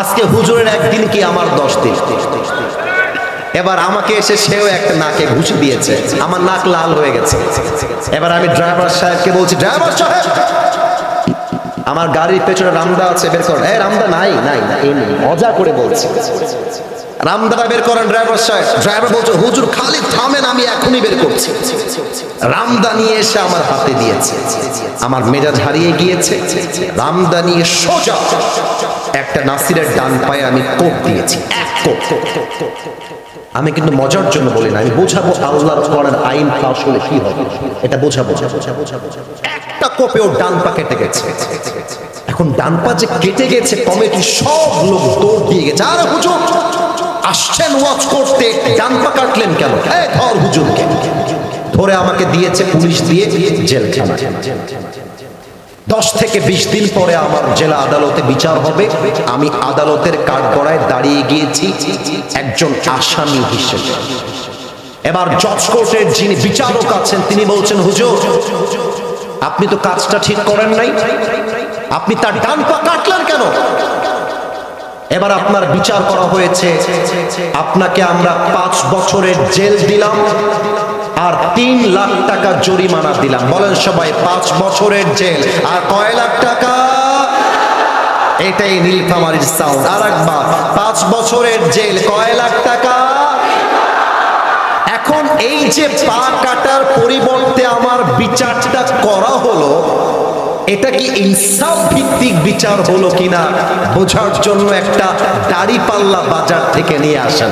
আজকে হুজুরের একদিন কি আমার 10 দিন। এবার আমাকে এসে সেও একটা নাকে ঘুষি দিয়েছে, আমার নাক লাল হয়ে গেছে। এবার আমি ড্রাইভার সাহেবকে বলছি, ড্রাইভার সাহেব আমার গাড়ির পেছনে রামদা আছে, বের করেন। এই রামদা নাই নাই না, এই নেই, মজা করে বলছি। রামদাটা বের করেন ড্রাইভার সাহেব। ড্রাইভার বলছে, হুজুর খালি থামেন, আমি এখনই বের করছি। রামদা নিয়ে এসে আমার হাতে দিয়েছে, আমার মেজাজ হারিয়ে গিয়েছে। রামদা নিয়ে সোজা একটা নাসিরের ডান পায়ে আমি কোপ দিয়েছি, এক কোপ। আমি কিন্তু মজার জন্য বলি না, আমি বোঝাবো আল্লাহর কোরআনের আইনটা আসলে কি হবে, এটা বোঝাবো। একটা কোপে ওর ডান পা কেটে গেছে। এখন ডান পা যে কেটে গেছে, কমিটির সব লোক দৌড় দিয়ে গেছে, আরে হুজুর আসছেন ওয়াজ করতে, ডান পা কাটলেন কেন? এই ধর হুজুরকে। ধরে আমাকে দিয়েছে পুলিশ দিয়ে জেলখানা। 10 থেকে 20 দিন পরে আমার জেলা আদালতে বিচার হবে। আমি আদালতের কাঠগড়ায় দাঁড়িয়ে গিয়েছি একজন আসামি হিসেবে। এবার জজ কোর্টের যিনি বিচারক আছেন তিনি বলছেন, হুজুর আপনি তো কাজটা ঠিক করেন নাই, আপনি তার ডান পা কাটলেন কেন? এবার আপনার বিচার করা হয়েছে, আপনাকে আমরা 5 বছরের জেল দিলাম আর 3 লাখ টাকা জরিমানা দিলাম। বলেন সবাই, 5 বছরের জেল আর কয় লাখ টাকা? এটাই নীলফামারীর সাউন্ড। আর একবার, 5 বছরের জেল, কয় লাখ টাকা? এখন এই যে পা কাটার পরিবর্তে আমার বিচারটা করা হলো, এটা কি ইনসাফ ভিত্তিক বিচার হলো কিনা বোঝার জন্য একটা দাড়িপাল্লা বাজার থেকে নিয়ে আসেন।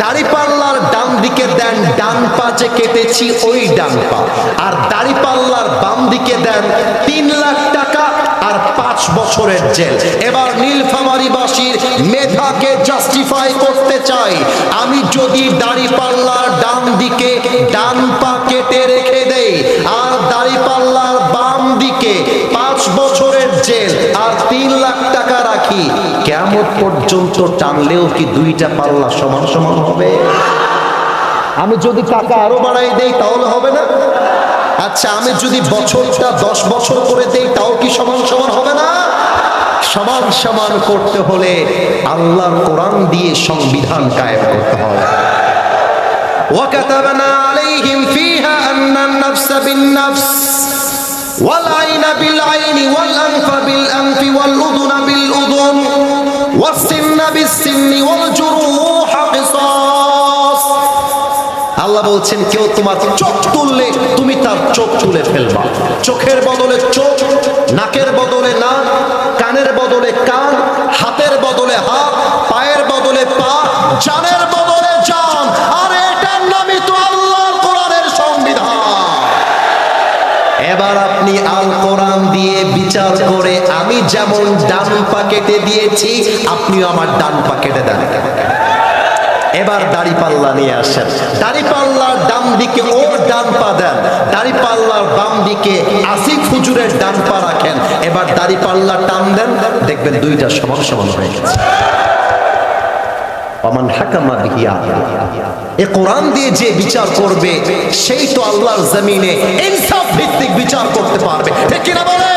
দাড়িপাল্লার ডান দিকে দেন ডান পা যে কেটেছি ওই ডান পা, আর দাড়িপাল্লার বাম দিকে দেন 3 লাখ টাকা আর 5 বছরের জেল। এবার নীলফামারীবাসীর মেধাকে জাস্টিফাই করতে চাই, আমি যদি দাড়িপাল্লার ডান দিকে ডান পা কেটে রেখে দেই আর দাড়িপাল্লার বাম দিকে 5 বছরের জেল আর 3 লাখ টাকা রাখি, কিয়ামত পর্যন্ত টানলেও কি দুইটা পাল্লা সমান সমান হবে? আমি যদি টাকা আরো বাড়াই দেই তাহলে হবে না? আচ্ছা, আমি যদি বছরটা 10 বছর করে দেই তাও কি সমান সমান হবে না? সমান সমান করতে হলে আল্লাহর কোরআন দিয়ে সংবিধান কায়েম করতে হবে। وكتبنا عليهم فيها أن النفس بالنفس والعين بالعين والأنف بالأنف والأذن بالأذن والسن بالسن والجروح قصاص। আল্লাহ বলছেন, কেউ তোমার চোখ তুললে তুমি তার চোখ তুলে ফেলবা। চোখের বদলে চোখ, নাকের বদলে নাক, কানের বদলে কান, হাতের বদলে হাত, পায়ের বদলে পা, জানের বদলে জান। আর এটার নামই তো আল্লাহর কোরআনের সংবিধান। এবার আপনি আল কোরআন দিয়ে বিচার করে, আমি যেমন ডান পা কেটে দিয়েছি আপনিও আমার ডান পা কেটে দেন। এবার দাড়িপাল্লা নিয়ে আসেন, দাড়িপাল্লার ডান দিকে ওর ডান পা দেন, দাড়িপাল্লার বাম দিকে আসিফ হুজুরের ডান পা রাখেন। এবার দাড়িপাল্লা টান দেন, দেখবেন দুইটা সমান সমান হয়ে গেছে। ওমান হাকামা বিহি আদল। এই কোরআন দিয়ে যে বিচার করবে সেই তো আল্লাহর জমিনে ইনসাফ ভিত্তিক বিচার করতে পারবে, ঠিক কিনা বলে?